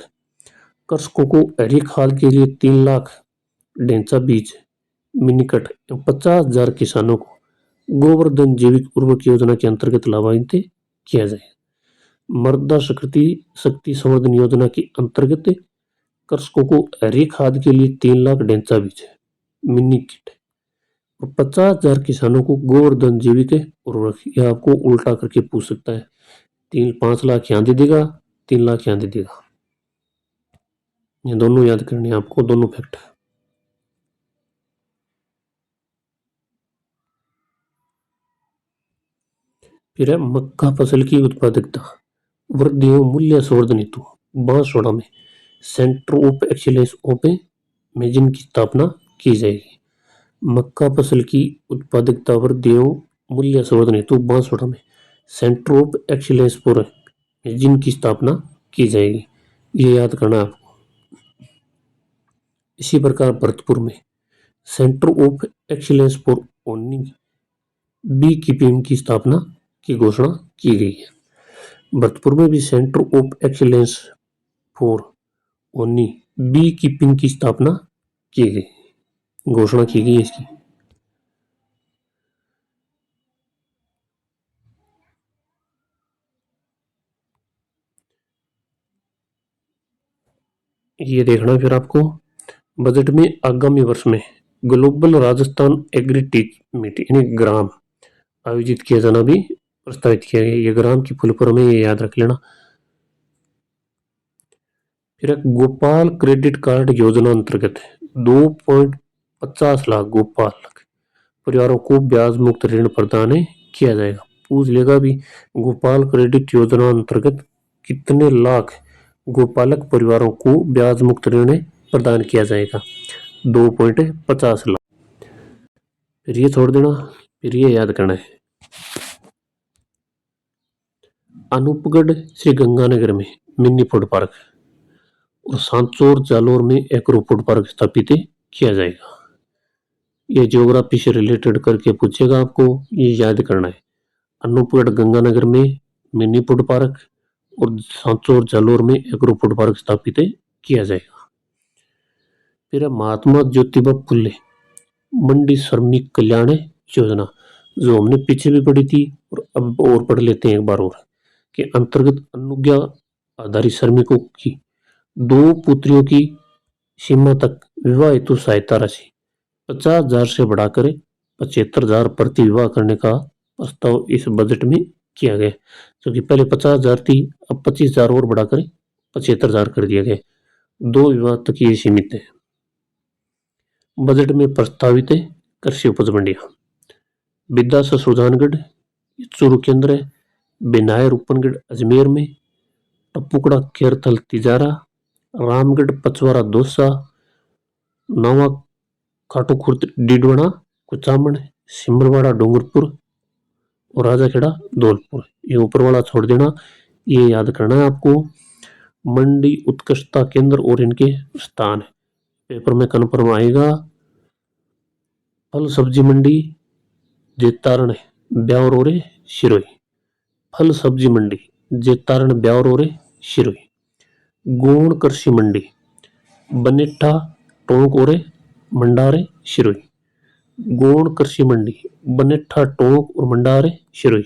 A: कृषकों को हरी खाद के लिए 3 लाख ढैंचा बीज मिनीकट एवं 50,000 किसानों को गोवर्धन जैविक उर्वरक योजना के अंतर्गत लाभान्वित किया जाए। मृदा शक्ति संवर्धन योजना के अंतर्गत कृषकों को हरी खाद के लिए 3 लाख ढैंचा बीज मिनी किट और 50,000 किसानों को गोवर्धन जैविक उर्वरक। यह आपको उल्टा करके पूछ सकता है, 5 लाख यहाँ दे देगा, 3 लाख यहाँ दे देगा। ये दोनों याद करने हैं आपको, दोनों फैक्ट। फिर है मक्का फसल की उत्पादकता वृद्धि एवं मूल्य संवर्धन हेतु बांसवाड़ा में centre of excellence of imagine की स्थापना की जाएगी। मक्का फसल की उत्पादकता वृद्धि एवं मूल्य संवर्धन हेतु बांसवाड़ा में centre of excellence for imagine की स्थापना की जाएगी। ये याद करना आपको। इसी प्रकार भरतपुर में centre of excellence for owning bee keeping की स्थापना की घोषणा की गई है। भरतपुर में भी सेंटर ऑफ एक्सीलेंस फॉर ओनी बी कीपिंग की स्थापना की गई, घोषणा की गई इसकी। ये देखना फिर आपको बजट में आगामी वर्ष में ग्लोबल राजस्थान एग्रीटेक मीट यानी ग्राम आयोजित किया जाना भी प्रस्तावित किया गया। ये ग्राम की फुल फॉर्म है, ये याद रख लेना। फिर गोपाल क्रेडिट कार्ड योजना अंतर्गत 2.50 लाख गोपाल परिवारों को ब्याज मुक्त ऋण प्रदान किया जाएगा। पूछ लेगा भी गोपाल क्रेडिट योजना अंतर्गत कितने लाख गोपालक परिवारों को ब्याज मुक्त ऋण प्रदान किया जाएगा। 2.50 लाख। फिर ये छोड़ देना, फिर ये याद करना है। अनूपगढ़ श्री गंगानगर में मिनी फूड पार्क और सांचौर जालोर में एग्रो फूड पार्क स्थापित किया जाएगा। ये ज्योग्राफी से रिलेटेड करके पूछेगा आपको, ये याद करना है। अनूपगढ़ गंगानगर में मिनी फूड पार्क और सांचौर जालोर में एग्रो फूड पार्क स्थापित किया जाएगा। फिर महात्मा ज्योतिबा फुले मंडी श्रमिक कल्याण योजना, जो हमने पीछे भी पढ़ी थी और अब और पढ़ लेते हैं एक बार और, के अंतर्गत अनुज्ञा आधारित श्रमिकों की 2 पुत्रियों की सीमा तक विवाह हेतु सहायता राशि 50,000 से बढ़ाकर 75,000 प्रति विवाह करने का प्रस्ताव इस बजट में किया गया, क्योंकि पहले 50,000 थी, अब 25,000 और बढ़ाकर 75,000 कर दिया गया। 2 विवाह तक ये सीमित है। बजट में प्रस्तावित है कृषि उपज मंडियां विद्यासा सुजानगढ़ चूरू केंद्र है, बिनाय रूपनगढ़ अजमेर में, टपुकड़ा केरथल तिजारा, रामगढ़ पचवारा दौसा, नवा खाटूखुर्द डीडवाना कुचामन, सिमरवाड़ा डूंगरपुर और राजाखेड़ा धौलपुर। ये ऊपर वाला छोड़ देना, ये याद करना है आपको। मंडी उत्कृष्टता केंद्र और इनके स्थान पेपर में कन्फर्म आएगा। फल सब्जी मंडी जेतारण ब्यावर और शिरोई, फल सब्जी मंडी जेतारण ब्यावर और शिरोई। गोण कृषि मंडी बनेठा टोंक और मंडारे शिरोई, गोण कृषि मंडी बनेठा टोंक और मंडारे शिरोई।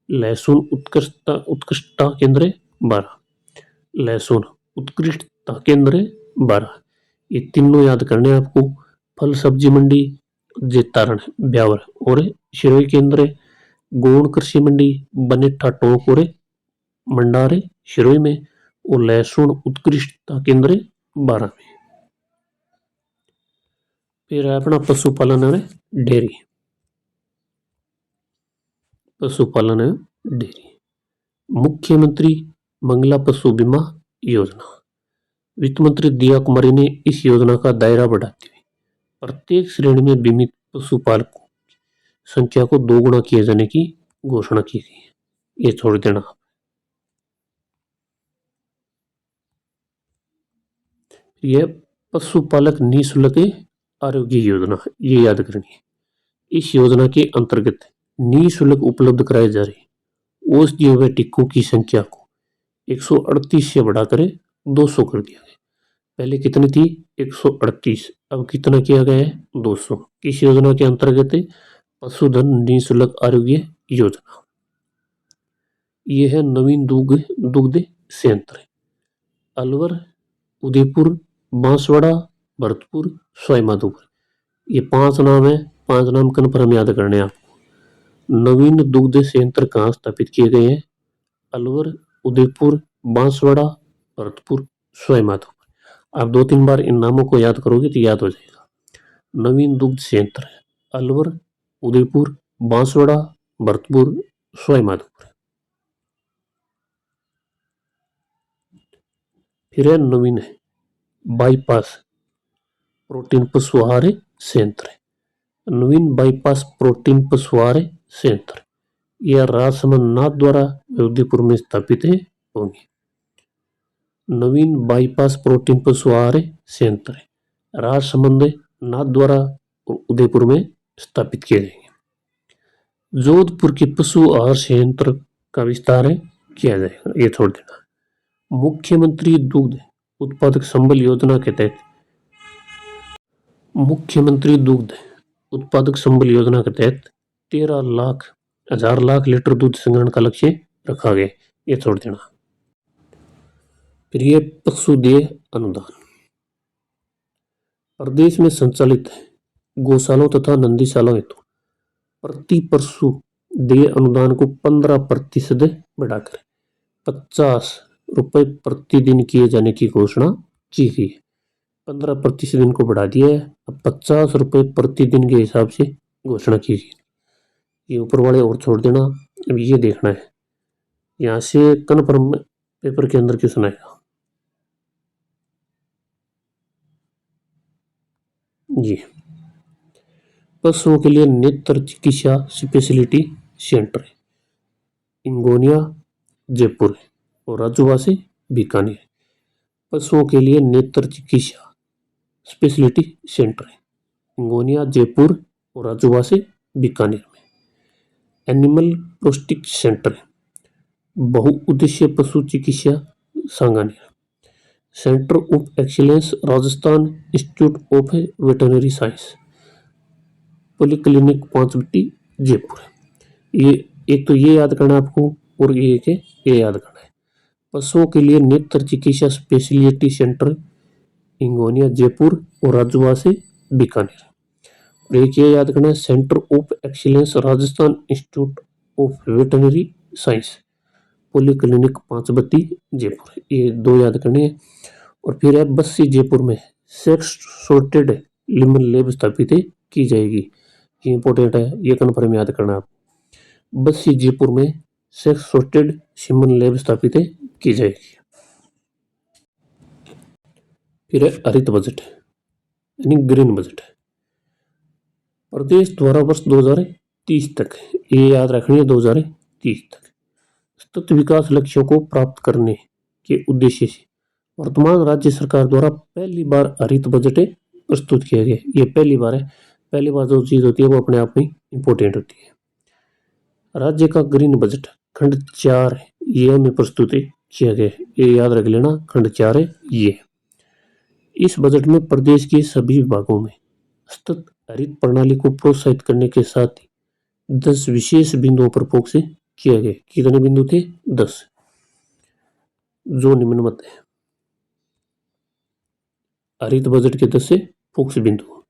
A: लहसुन उत्कृष्टता केंद्र 12। लहसुन उत्कृष्टता केंद्र है 12। ये तीनों याद करने हैं आपको। फल सब्जी मंडी जेतारण ब्यावर और शिरोई केंद्र है। गोंड कृषि मंडी बनेठा टोंक और मंडारे शिरोई में। और लहसुन उत्कृष्टता केंद्र है 12 में। फिर है अपना पशुपालन और डेयरी। पशुपालन है डेयरी। मुख्यमंत्री मंगला पशु बीमा योजना। वित्त मंत्री दिया कुमारी ने इस योजना का दायरा बढ़ाते हुए प्रत्येक श्रेणी में बीमित पशुपालकों की संख्या को 2 गुना किए जाने की घोषणा की गई है। ये छोड़ देना। यह पशुपालक निःशुल्क आरोग्य योजना, ये याद करनी है। इस योजना के अंतर्गत निःशुल्क उपलब्ध कराए जा रहे औषधियों व टीकों की संख्या को 138 से बढ़ाकर 200 कर दिया गया। पहले कितनी थी? 138। अब कितना किया गया है? 200। किस योजना के अंतर्गत? पशुधन निःशुल्क आरोग्य योजना। यह है नवीन दुग्ध संयंत्र अलवर, उदयपुर, बांसवाड़ा, भरतपुर, सवाईमाधोपुर। ये 5 नाम है। 5 नाम कन्फर्म याद करने हैं आपको। नवीन दुग्ध संयंत्र कहाँ स्थापित किए गए हैं? अलवर, उदयपुर, बांसवाड़ा, भरतपुर, सवाईमाधोपुर। आप 2-3 बार इन नामों को याद करोगे तो याद हो जाएगा। नवीन दुग्ध संयंत्र अलवर, उदयपुर, बांसवाड़ा, भरतपुर, सवाईमाधोपुर। फिर है नवीन है बाईपास प्रोटीन पशु आहार संयंत्र। नवीन बाईपास प्रोटीन पशु आहार संयंत्र यह राजसमंद नाथ द्वारा उदयपुर में स्थापित होंगे। नवीन बाईपास प्रोटीन पशु आहार संयंत्र राजसमंद नाथ द्वारा उदयपुर में स्थापित किए जाएंगे। जोधपुर के पशु आहार संयंत्र का विस्तार किया जाएगा। ये छोड़ देना। मुख्यमंत्री दुग्ध उत्पादक संबल योजना के तहत मुख्यमंत्री दुग्ध उत्पादक संबल योजना के तहत 13 लाख लीटर दूध संग्रहण का लक्ष्य रखा गया। ये छोड़ देना। फिर ये पशुदेह अनुदान। प्रदेश में संचालित गौशालाओं तथा नंदीशालाओं हेतु प्रति पशु देय अनुदान को 15% बढ़ाकर 50 रुपए प्रतिदिन किए जाने की घोषणा की गई है। 15% इनको बढ़ा दिया है। अब 50 रुपए प्रतिदिन के हिसाब से घोषणा की गई। ये ऊपर वाले और छोड़ देना। अब ये देखना है यहाँ से कन्फर्म पेपर के अंदर क्वेश्चन आएगा। जी पशुओं के लिए नेत्र चिकित्सा स्पेशलिटी सेंटर इंगोनिया जयपुर और राजूवा से बीकानेर। पशुओं के लिए नेत्र चिकित्सा स्पेशलिटी सेंटर इंगोनिया जयपुर और राजूवा से बीकानेर में। एनिमल प्रोस्टिक सेंटर बहुउद्देश्य पशु चिकित्सा Sanganer. Centre of excellence Rajasthan institute of veterinary science polyclinic 5 Jaipur. ये एक तो ये याद करना है आपको और ये याद करना है। पशुओं के लिए नेत्र चिकित्सा स्पेशलिटी सेंटर इंगोनिया जयपुर और राजूवा से बीकानेर। और एक ये याद करना है centre of excellence Rajasthan institute of veterinary science polyclinic 5 Jaipur. ये 2 याद करने हैं। और फिर है बस्सी जयपुर में सेक्स सॉर्टेड लिमन लैब स्थापित की जाएगी। ये इंपॉर्टेंट है, ये कन्फर्म याद करना आप। बस्सी जयपुर में सेक्स सॉर्टेड सिमन लैब स्थापित की जाएगी। फिर है हरित बजट यानी ग्रीन बजट। प्रदेश द्वारा वर्ष 2030 तक, ये याद रखनी है 2030 तक सतत विकास लक्ष्यों को प्राप्त करने के उद्देश्य से वर्तमान राज्य सरकार द्वारा पहली बार हरित बजट प्रस्तुत किया गया। ये पहली बार है। पहली बार जो चीज होती है वो अपने आप में इंपॉर्टेंट होती है। राज्य का ग्रीन बजट खंड 4 ये में प्रस्तुत किया गया। ये याद रख लेना, खंड 4 ये। इस बजट में प्रदेश के सभी विभागों में सतत हरित प्रणाली को प्रोत्साहित करने के साथ ही 10 विशेष बिंदुओं पर फोकस किया गया। कितने बिंदु थे? 10। जो निम्नवत है। हरित बजट के 10 से फोकस बिंदु।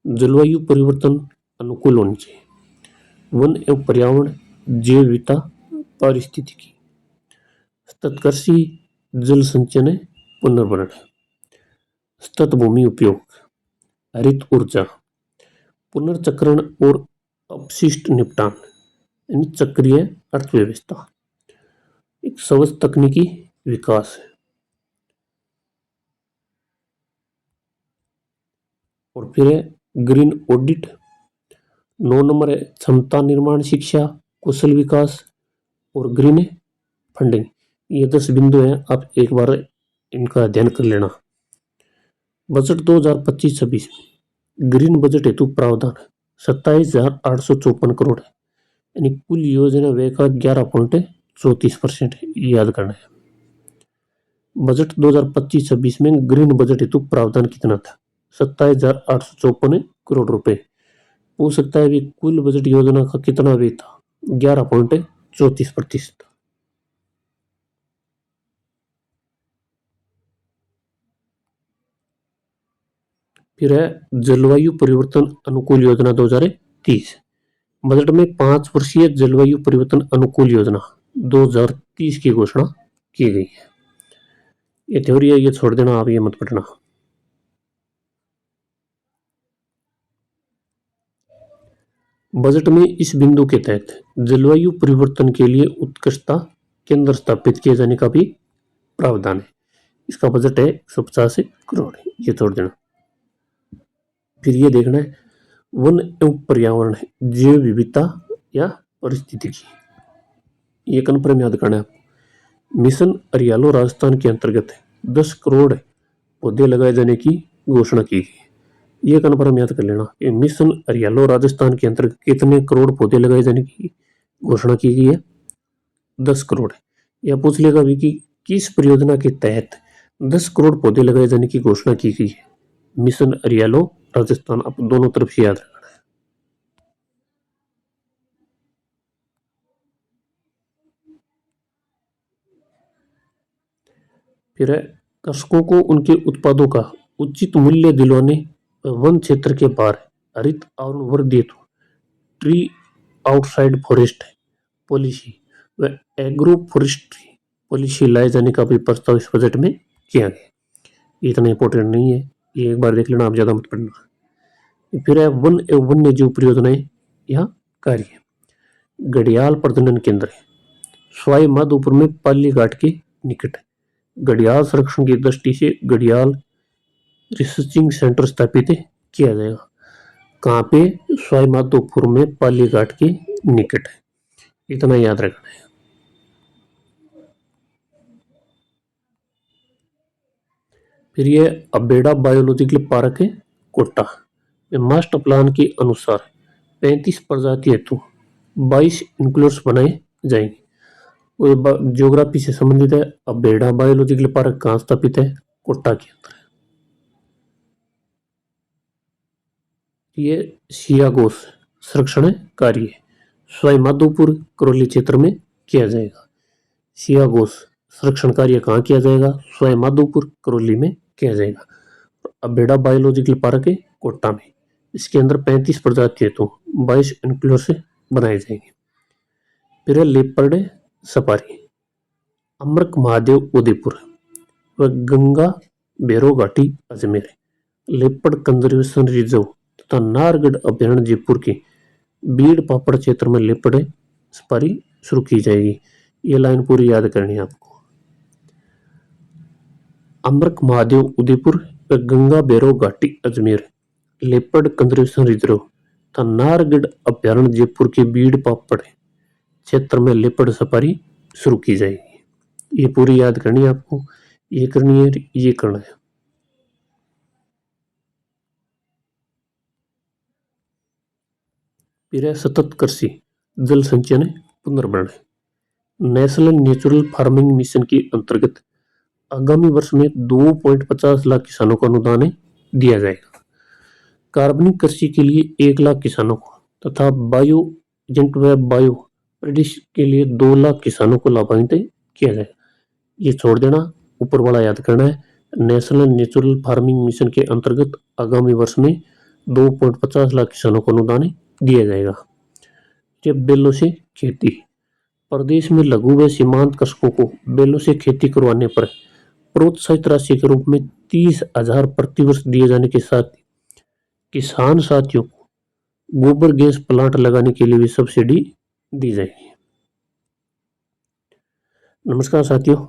A: जलवायु परिवर्तन अनुकूल होनी चाहिए। वन एवं पर्यावरण, जैव विविधता, पारिस्थितिकी, सतत कृषि, जल संचयन, पुनर्भरण, सतत भूमि उपयोग, हरित ऊर्जा, पुनर्चक्रण और अपशिष्ट निपटान, यानी चक्रीय अर्थव्यवस्था, एक स्वच्छ तकनीकी विकास। और फिर है ग्रीन ऑडिट। 9 नंबर है क्षमता निर्माण, शिक्षा, कौशल विकास और ग्रीन फंडिंग। ये 10 बिंदु हैं, आप एक बार इनका अध्ययन कर लेना। बजट 2025-26 में ग्रीन बजट हेतु प्रावधान 27,854 करोड़ है, यानी कुल योजना व्यय का 11.34% है, याद करना है। बजट 2025-26 में ग्रीन बजट हेतु प्रावधान कितना था? 27,854 करोड़ रुपए। पूछ सकता है भी कुल बजट योजना का कितना व्यय था? 11.34%। फिर है जलवायु परिवर्तन अनुकूल योजना 2030। बजट में 5 वर्षीय जलवायु परिवर्तन अनुकूल योजना 2030 की घोषणा की गई है। ये थ्योरी है, ये छोड़ देना, आप ये मत पढ़ना। बजट में इस बिंदु के तहत जलवायु परिवर्तन के लिए उत्कृष्टता केंद्र स्थापित किए जाने का भी प्रावधान है। इसका बजट है 150 करोड़, ये छोड़ देना। फिर ये देखना है वन एवं पर्यावरण, जैव विविधता या पारिस्थितिकी, ये कन्फर्म याद करना है। मिशन हरियालो राजस्थान के अंतर्गत 10 करोड़ पौधे लगाए जाने की घोषणा की गई। ये कन्फर्म याद कर लेना कि मिशन हरियालो राजस्थान के अंतर्गत कितने करोड़ पौधे लगाए जाने की घोषणा की गई है? 10 करोड़। या पूछ लेगा भी कि किस परियोजना के तहत 10 करोड़ पौधे लगाए जाने की घोषणा की गई है? मिशन हरियालो राजस्थान। आप दोनों तरफ से याद रखना है। फिर है कृषकों को उनके उत्पादों का उचित मूल्य दिलवाने, वन क्षेत्र के बाहर हरित आवरण वृद्धि हेतु ट्री आउटसाइड फॉरेस्ट पॉलिसी व एग्रो फॉरेस्ट्री पॉलिसी लाए जाने का भी प्रस्ताव इस बजट में किया गया। ये इतना इंपॉर्टेंट नहीं है, ये एक बार देख लेना, आप ज्यादा मत पढ़ना। फिर है वन एवं वन्य जीव परियोजनाएं या कार्य। घड़ियाल प्रजनन केंद्र सवाई माधोपुर में पाली घाट के निकट घड़ियाल संरक्षण की दृष्टि से घड़ियाल रिसर्चिंग सेंटर स्थापित किया जाएगा। कहाँ पे? सवाई माधोपुर में पाली घाट के निकट है, इतना याद रखना है। फिर ये अबेड़ा बायोलॉजिकल पार्क है कोटा। मास्टर प्लान के अनुसार 35 प्रजाति हेतु 22 इंक्लोर्स बनाए जाएंगे। ज्योग्राफी से संबंधित है। अबेड़ा बायोलॉजिकल पार्क कहाँ स्थापित है? कोटा के अंदर। ये सियागोस संरक्षण कार्य सवाई माधोपुर करौली क्षेत्र में किया जाएगा। सियागोस संरक्षण कार्य कहाँ किया जाएगा? सवाई माधोपुर करौली में किया जाएगा। अबेड़ा बायोलॉजिकल पार्क है कोटा में। इसके अंदर 35 प्रजाति हेतु 22 इंक्लोर्स बनाए जाएंगे। फिर है लेपर्ड सफारी, अमरक महादेव उदयपुर व गंगा भैरव घाटी अजमेर। लेपर्ड कंजर्वेशन रिजर्व तथा नाहरगढ़ अभ्यारण्य जयपुर के बीड़ पापड़ क्षेत्र में लेपर्ड सफारी शुरू की जाएगी। ये लाइन पूरी याद करनी है आपको। अमरक महादेव उदयपुर व गंगा भैरव घाटी अजमेर लेपर्ड कंजर्वेशन रिजर्व तथा नाहरगढ़ अभ्यारण्य जयपुर के बीड़ पापड़ क्षेत्र में लेपर्ड सफारी शुरू की जाएगी। ये पूरी याद करनी है आपको, ये करनी है, ये करना है। फिर है सतत कृषि, जल संचयन, पुनर्भरण। नेशनल नेचुरल फार्मिंग मिशन के अंतर्गत आगामी वर्ष में 2.50 लाख किसानों को अनुदान दिया जाएगा। कार्बनिक कृषि के लिए 1 लाख किसानों को तथा बायो एजेंट व बायो प्रोड्यूस के लिए 2 लाख किसानों को लाभान्वित किया जाएगा। ये छोड़ देना, ऊपर वाला याद करना है। नेशनल नेचुरल फार्मिंग मिशन के अंतर्गत आगामी वर्ष में 2.50 लाख किसानों को अनुदान दिया जाएगा। जब बैलों से खेती, प्रदेश में लघु व सीमांत कृषकों को बैलों से खेती करवाने पर प्रोत्साहित राशि के रूप में 30,000 प्रतिवर्ष दिए जाने के साथ किसान साथियों को गोबर गैस प्लांट लगाने के लिए भी सब्सिडी दी जाएगी। नमस्कार साथियों,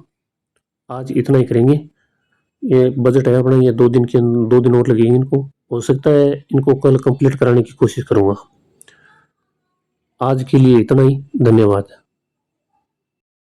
A: आज इतना ही करेंगे। ये बजट है अपना, ये 2 दिन और लगेंगे इनको। हो सकता है इनको कल कंप्लीट कराने की कोशिश करूंगा। आज के लिए इतना ही, धन्यवाद।